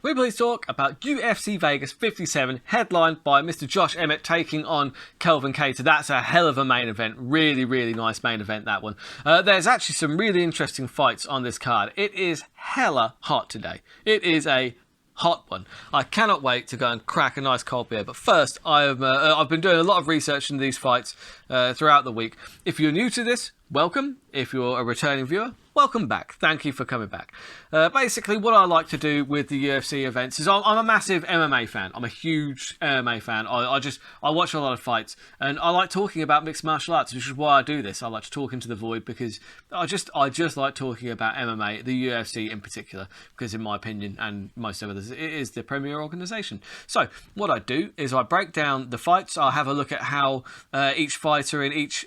we please talk about UFC Vegas 57, headlined by Mr. Josh Emmett taking on Kelvin Kattar. That's a hell of a main event. Really, really nice main event, that one. There's actually some really interesting fights on this card. It is hella hot today. It is a hot one. I cannot wait to go and crack a nice cold beer. But first, I've been doing a lot of research into these fights throughout the week. If you're new to this, welcome. If you're a returning viewer, welcome back. Thank you for coming back. Basically, what I like to do with the UFC events is I'm a massive MMA fan. I'm a huge MMA fan. I watch a lot of fights, and I like talking about mixed martial arts, which is why I do this. I like to talk into the void because I just like talking about MMA, the UFC in particular, because in my opinion, and most of others, it is the premier organisation. So what I do is I break down the fights. I have a look at how each fighter in each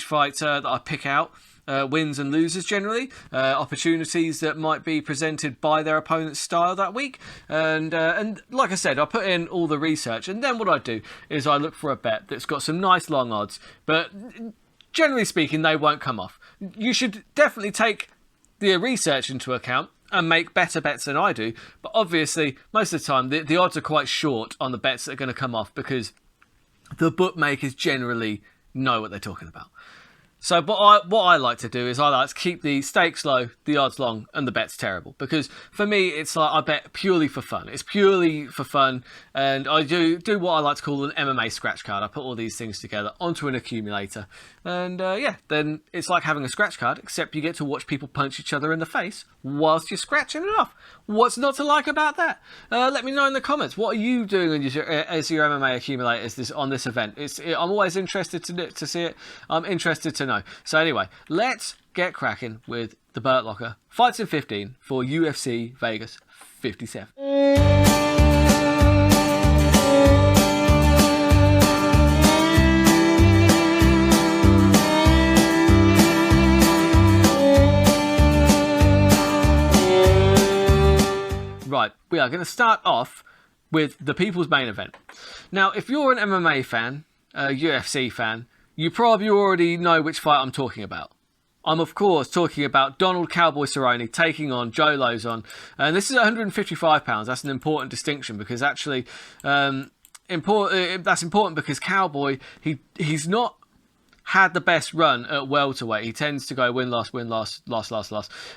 fight that I pick out wins and loses generally, opportunities that might be presented by their opponent's style that week, and like I said, I put in all the research, and then what I do is I look for a bet that's got some nice long odds, but generally speaking they won't come off. You should definitely take the research into account and make better bets than I do, but obviously most of the time the odds are quite short on the bets that are going to come off because the bookmakers generally know what they're talking about. So what I like to do is I like to keep the stakes low, the odds long, and the bets terrible. Because for me, it's like I bet purely for fun. It's purely for fun, and I do what I like to call an MMA scratch card. I put all these things together onto an accumulator, and then it's like having a scratch card, except you get to watch people punch each other in the face whilst you're scratching it off. What's not to like about that? Let me know in the comments. What are you doing as your MMA accumulators on this event? I'm always interested to see it. I'm interested to know. So anyway, let's get cracking with the Burt Locker Fights in 15 for UFC Vegas 57. Right, we are going to start off with the people's main event. Now, if you're an MMA fan, a UFC fan, you probably already know which fight I'm talking about. I'm, of course, talking about Donald Cowboy Cerrone taking on Joe Lauzon. And this is 155 pounds. That's an important distinction because actually, that's important because Cowboy, he's not had the best run at welterweight. He tends to go win, loss.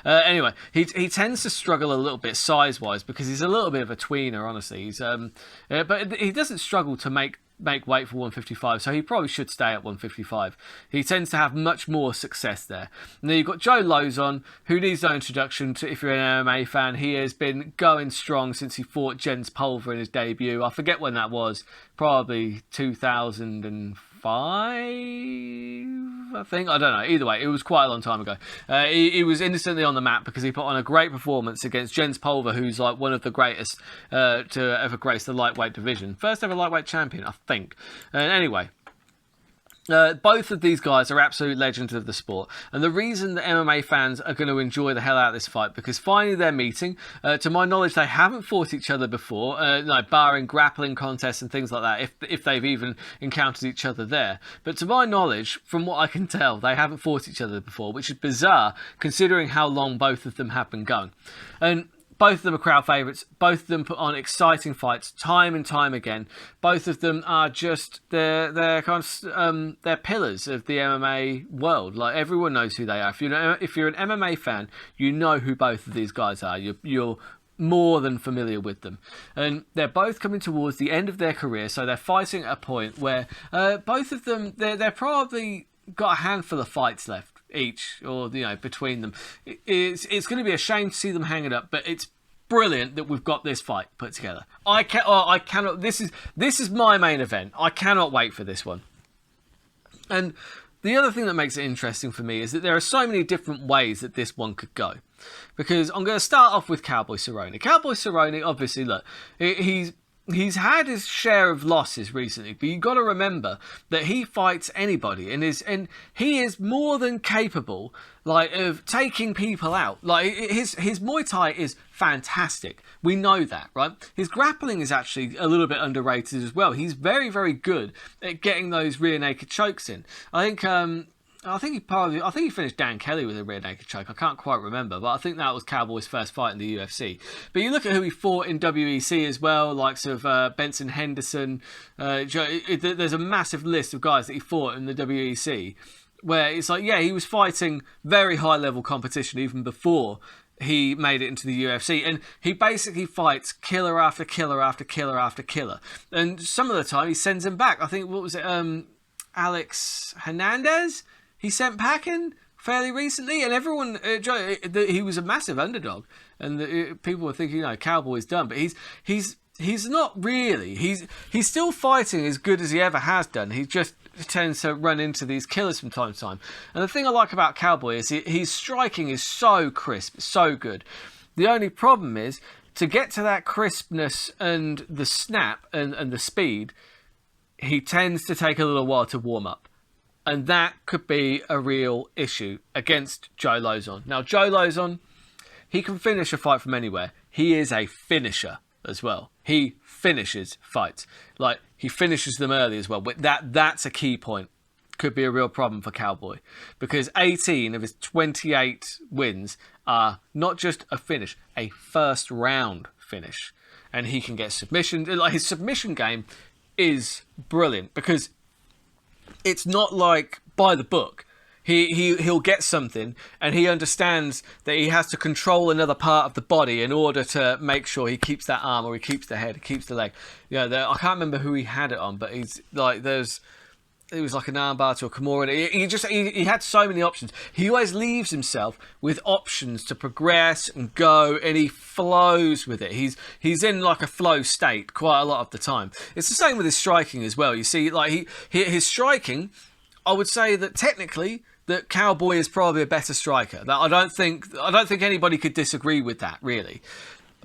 Anyway, he tends to struggle a little bit size-wise because he's a little bit of a tweener, honestly. But he doesn't struggle to make weight for 155, so he probably should stay at 155. He tends to have much more success there. And then you've got Joe Lauzon, who needs no introduction to if you're an MMA fan. He has been going strong since he fought Jens Pulver in his debut. I forget when that was, probably 2005, I think. I don't know. Either way, it was quite a long time ago. He was instantly on the map because he put on a great performance against Jens Pulver, who's like one of the greatest to ever grace the lightweight division. First ever lightweight champion, I think. And anyway, both of these guys are absolute legends of the sport, and the reason that MMA fans are going to enjoy the hell out of this fight because finally they're meeting. To my knowledge, they haven't fought each other before, barring grappling contests and things like that, if they've even encountered each other there. But to my knowledge, from what I can tell, they haven't fought each other before, which is bizarre considering how long both of them have been going. And both of them are crowd favourites. Both of them put on exciting fights time and time again. Both of them are just they're kind of they're pillars of the MMA world. Like everyone knows who they are. If you're an MMA fan, you know who both of these guys are. You're more than familiar with them, and they're both coming towards the end of their career. So they're fighting at a point where both of them they're probably got a handful of fights left each, or between them. It's going to be a shame to see them hang it up, but it's brilliant that we've got this fight put together. I cannot. This is my main event. I cannot wait for this one. And the other thing that makes it interesting for me is that there are so many different ways that this one could go. Because I'm going to start off with Cowboy Cerrone. Cowboy Cerrone, obviously, look, he's had his share of losses recently, but you've got to remember that he fights anybody and he is more than capable of taking people out. His Muay Thai is fantastic. We know that, right? His grappling is actually a little bit underrated as well. He's very, very good at getting those rear naked chokes in. I think I think he finished Dan Kelly with a rear naked choke. I can't quite remember, but I think that was Cowboy's first fight in the UFC. But you look at who he fought in WEC as well, likes of Benson Henderson. There's a massive list of guys that he fought in the WEC, where it's like, yeah, he was fighting very high level competition even before he made it into the UFC, and he basically fights killer after killer after killer after killer. And some of the time he sends him back. I think, what was it, Alex Hernandez? He sent packing fairly recently, and everyone, he was a massive underdog, and people were thinking, Cowboy's done, but he's not really. He's still fighting as good as he ever has done. He just tends to run into these killers from time to time. And the thing I like about Cowboy is his striking is so crisp, so good. The only problem is, to get to that crispness and the snap and the speed, he tends to take a little while to warm up. And that could be a real issue against Joe Lauzon. Now, Joe Lauzon, he can finish a fight from anywhere. He is a finisher as well. He finishes fights. Like, he finishes them early as well. But that's a key point. Could be a real problem for Cowboy. Because 18 of his 28 wins are not just a finish, a first round finish. And he can get submissions. Like, his submission game is brilliant, because it's not like by the book. He'll get something, and he understands that he has to control another part of the body in order to make sure he keeps that arm, or he keeps the head, he keeps the leg. I can't remember who he had it on, but he's like, it was like an armbar to a Kimura. He had so many options. He always leaves himself with options to progress and go, and he flows with it. He's in like a flow state quite a lot of the time. It's the same with his striking as well. You see, like his striking, I would say that technically that Cowboy is probably a better striker. That I don't think anybody could disagree with that, really.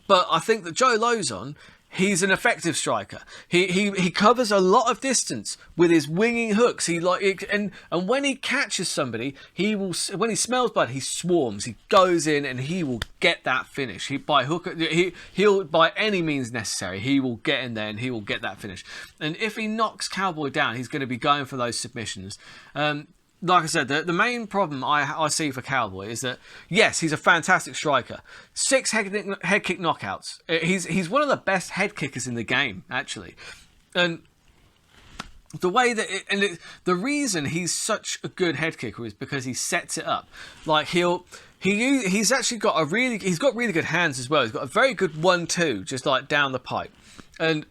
But I think that Joe Lauzon, he's an effective striker. He covers a lot of distance with his winging hooks. And when he catches somebody, when he smells blood, he swarms. He goes in and he will get that finish. He'll by any means necessary, he will get in there and he will get that finish. And if he knocks Cowboy down, he's going to be going for those submissions. Like I said, the main problem I see for Cowboy is that, yes, he's a fantastic striker. 6 head kick knockouts. He's one of the best head kickers in the game, actually. And the way that the reason he's such a good head kicker is because he sets it up. Like he's actually got he's got really good hands as well. He's got a very good 1-2 just like down the pipe. And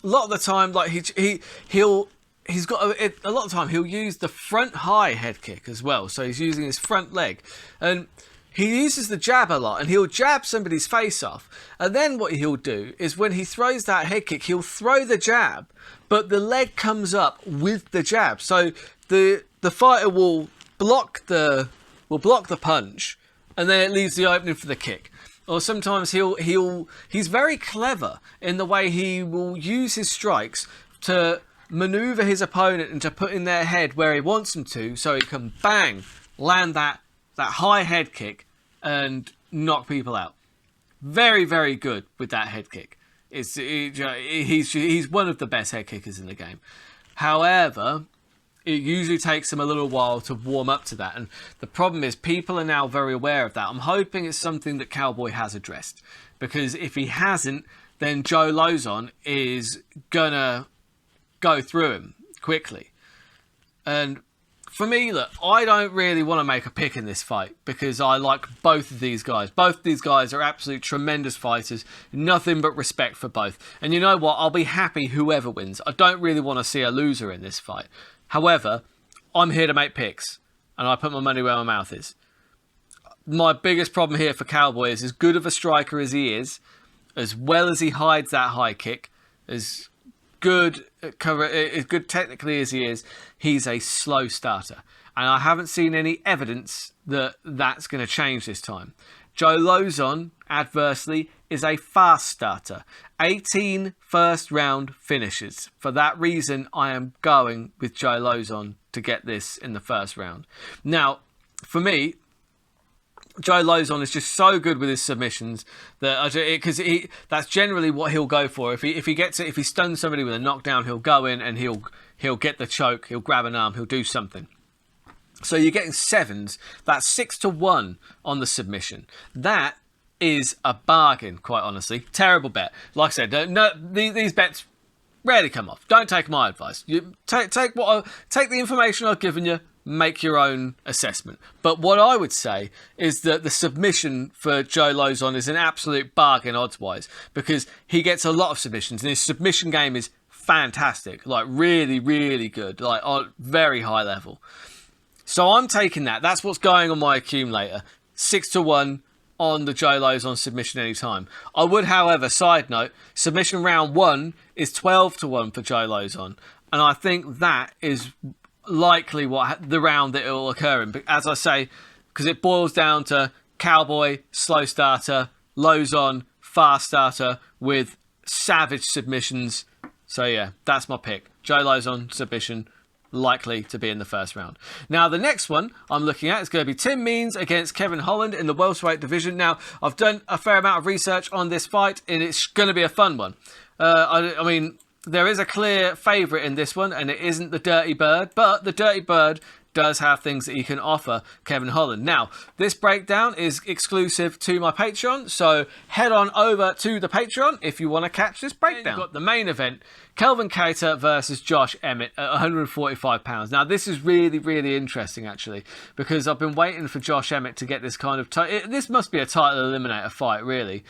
a lot of the time, like he's got a lot of time he'll use the front high head kick as well. So he's using his front leg, and he uses the jab a lot, and he'll jab somebody's face off. And then what he'll do is, when he throws that head kick, he'll throw the jab, but the leg comes up with the jab. So the fighter will block the punch, and then it leaves the opening for the kick. Or sometimes he's very clever in the way he will use his strikes to maneuver his opponent and to put in their head where he wants them to, so he can bang land that high head kick and knock people out. Very, very good with that head kick. He's one of the best head kickers in the game. However, it usually takes him a little while to warm up to that, and the problem is people are now very aware of that. I'm hoping it's something that Cowboy has addressed, because if he hasn't, then Joe Lauzon is gonna go through him quickly. And for me, look, I don't really want to make a pick in this fight, because I like both of these guys. Both of these guys are absolute tremendous fighters. Nothing but respect for both. And you know what? I'll be happy whoever wins. I don't really want to see a loser in this fight. However, I'm here to make picks, and I put my money where my mouth is. My biggest problem here for Cowboy is, as good of a striker as he is, as well as he hides that high kick, as good technically as he is, he's a slow starter, and I haven't seen any evidence that that's going to change this time. Joe Lauzon, adversely, is a fast starter. 18 first round finishes. For that reason, I am going with Joe Lauzon to get this in the first round. Now, for me, Joe Lauzon is just so good with his submissions that that's generally what he'll go for. If he stuns somebody with a knockdown, he'll go in and he'll get the choke, he'll grab an arm, he'll do something. So you're getting 7s. That's 6-1 on the submission. That is a bargain, quite honestly. Terrible bet. Like I said, these bets rarely come off. Don't take my advice. You take the information I've given you. Make your own assessment. But what I would say is that the submission for Joe Lauzon is an absolute bargain odds-wise, because he gets a lot of submissions and his submission game is fantastic, like really, really good, like on very high level. So I'm taking that. That's what's going on my accumulator. 6-1 on the Joe Lauzon submission anytime. I would, however, side note, submission round 1 is 12-1 for Joe Lauzon. And I think that is likely the round that it will occur in. But as I say, because it boils down to Cowboy, slow starter, Lauzon, fast starter with savage submissions. So yeah, that's my pick. Joe Lauzon submission, likely to be in the first round. Now, the next one I'm looking at is going to be Tim Means against Kevin Holland in the welterweight division. Now, I've done a fair amount of research on this fight, and it's going to be a fun one. I mean, there is a clear favourite in this one, and it isn't the Dirty Bird, but the Dirty Bird does have things that he can offer Kevin Holland. Now, this breakdown is exclusive to my Patreon, so head on over to the Patreon if you want to catch this breakdown. You've got the main event, Kelvin Kattar versus Josh Emmett at £145. Now, this is really, really interesting, actually, because I've been waiting for Josh Emmett to get this kind of... this must be a title eliminator fight, really.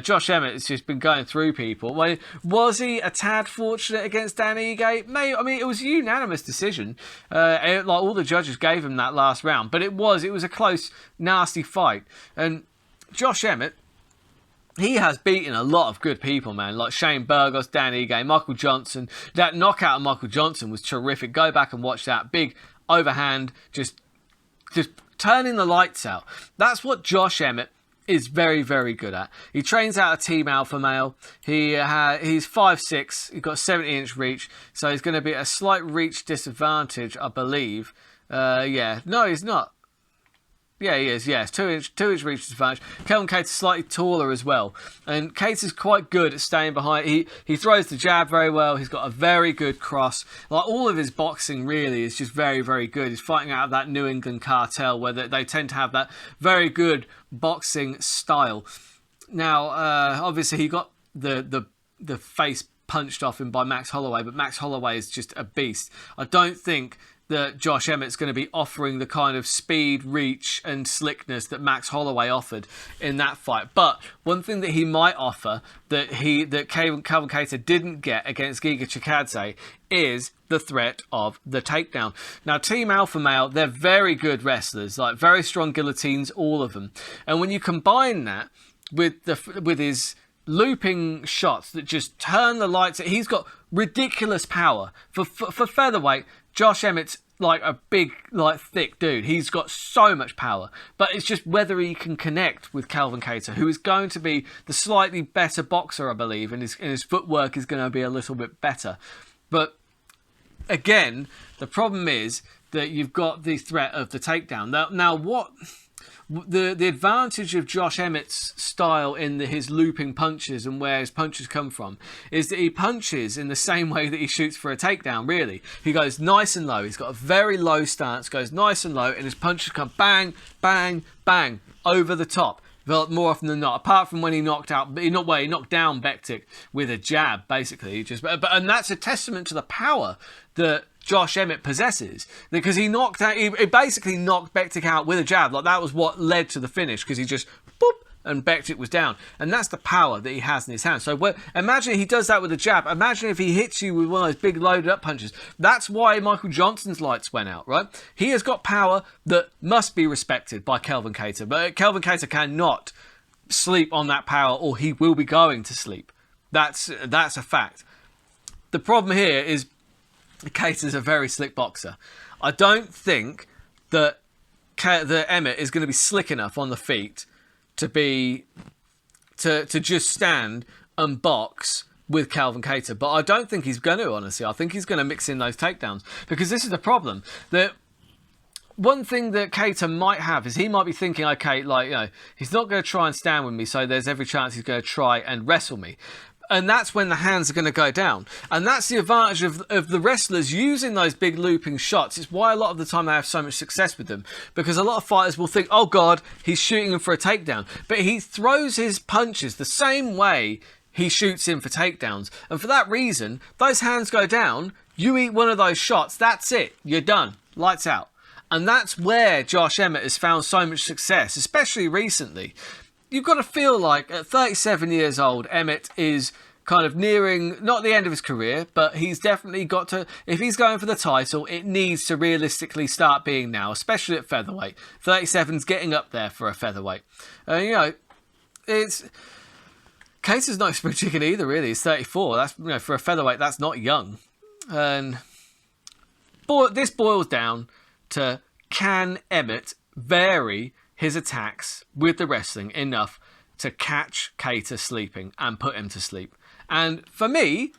Josh Emmett has just been going through people. Was he a tad fortunate against Dan Ige? I mean, it was a unanimous decision. Like, all the judges gave him that last round, but it was a close, nasty fight. And Josh Emmett, he has beaten a lot of good people, man, like Shane Burgos, Dan Ige, Michael Johnson. That knockout of Michael Johnson was terrific. Go back and watch that. Big overhand, just turning the lights out. That's what Josh Emmett is very, very good at. He trains out a team alpha male. He's 5'6", he's got a 70-inch reach, so he's going to be at a slight reach disadvantage, I believe. Yeah, no, he's not. Yeah, he is. Yeah, it's 2-inch reach disadvantage. Kelvin Kattar's slightly taller as well, and Kattar's quite good at staying behind. He throws the jab very well. He's got a very good cross. Like, all of his boxing really is just very, very good. He's fighting out of that New England cartel where they tend to have that very good boxing style. Now, obviously, he got the face punched off him by Max Holloway, but Max Holloway is just a beast. I don't think that Josh Emmett's going to be offering the kind of speed, reach and slickness that Max Holloway offered in that fight. But one thing that he might offer that Kelvin Kattar didn't get against Giga Chikadze is the threat of the takedown. Now, Team Alpha Male, they're very good wrestlers, like very strong guillotines, all of them. And when you combine that with his looping shots that just turn the lights, he's got ridiculous power. For featherweight, Josh Emmett's like a big, like thick dude. He's got so much power. But it's just whether he can connect with Kelvin Kattar, who is going to be the slightly better boxer, I believe, and his footwork is going to be a little bit better. But again, the problem is that you've got the threat of the takedown. Now what... The advantage of Josh Emmett's style in his looping punches and where his punches come from is that he punches in the same way that he shoots for a takedown, really. He goes nice and low. He's got a very low stance, goes nice and low, and his punches come bang, bang, bang, over the top. More often than not, apart from when he knocked down Bektic with a jab, basically. And that's a testament to the power that Josh Emmett possesses, because he basically knocked Bektic out with a jab. Like, that was what led to the finish, because he just boop, and Bektic was down. And that's the power that he has in his hands. So imagine he does that with a jab. Imagine if he hits you with one of those big loaded up punches. That's why Michael Johnson's lights went out, right? He has got power that must be respected by Kelvin Kattar. But Kelvin Kattar cannot sleep on that power, or he will be going to sleep. That's a fact. The problem here is Kattar's a very slick boxer. I don't think that Emmett is going to be slick enough on the feet to just stand and box with Kelvin Kattar. But I don't think he's going to, honestly. I think he's going to mix in those takedowns, because this is the problem. That one thing that Kattar might have is he might be thinking, okay, like, you know, he's not going to try and stand with me, so there's every chance he's going to try and wrestle me. And that's when the hands are going to go down. And that's the advantage of the wrestlers using those big looping shots. It's why a lot of the time they have so much success with them. Because a lot of fighters will think, oh God, he's shooting him for a takedown. But he throws his punches the same way he shoots in for takedowns. And for that reason, those hands go down, you eat one of those shots, that's it. You're done. Lights out. And that's where Josh Emmett has found so much success, especially recently. You've got to feel like at 37 years old, Emmett is kind of nearing, not the end of his career, but he's definitely got to, if he's going for the title, it needs to realistically start being now, especially at featherweight. 37's getting up there for a featherweight. You know, it's, Kattar's no spring chicken either, really. He's 34. That's, you know, for a featherweight, that's not young. And this boils down to, can Emmett vary his attacks with the wrestling enough to catch Kattar sleeping and put him to sleep? And for me,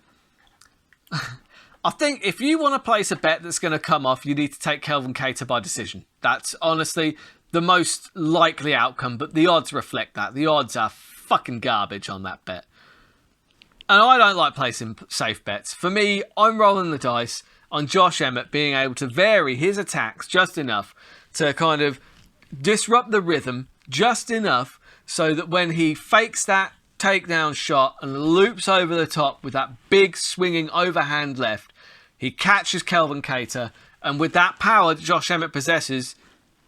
I think if you want to place a bet that's going to come off, you need to take Kelvin Kattar by decision. That's honestly the most likely outcome, but the odds reflect that. The odds are fucking garbage on that bet. And I don't like placing safe bets. For me, I'm rolling the dice on Josh Emmett being able to vary his attacks just enough to kind of disrupt the rhythm just enough so that when he fakes that takedown shot and loops over the top with that big swinging overhand left, he catches Kelvin Kattar, and with that power that Josh Emmett possesses,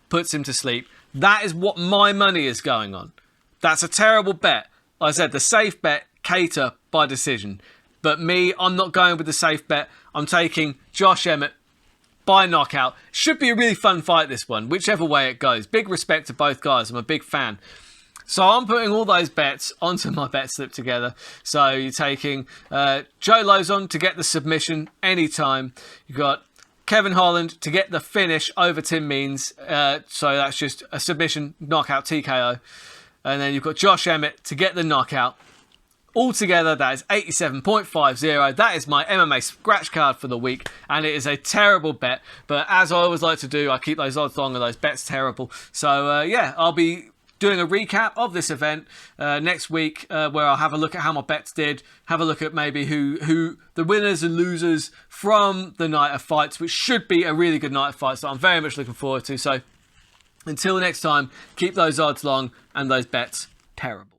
puts him to sleep. That is what my money is going on. That's a terrible bet. Like I said, the safe bet, Kattar by decision. But me, I'm not going with the safe bet. I'm taking Josh Emmett by knockout. Should be a really fun fight, this one, whichever way it goes. Big respect to both guys. I'm a big fan. So I'm putting all those bets onto my bet slip together. So you're taking Joe Lauzon to get the submission anytime. You've got Kevin Holland to get the finish over Tim Means. So that's just a submission, knockout, TKO. And then you've got Josh Emmett to get the knockout. Altogether, that is 87.50. That is my MMA scratch card for the week, and it is a terrible bet. But as I always like to do, I keep those odds long and those bets terrible. So yeah, I'll be doing a recap of this event next week, where I'll have a look at how my bets did, have a look at maybe who the winners and losers from the night of fights, which should be a really good night of fights that I'm very much looking forward to. So until next time, keep those odds long and those bets terrible.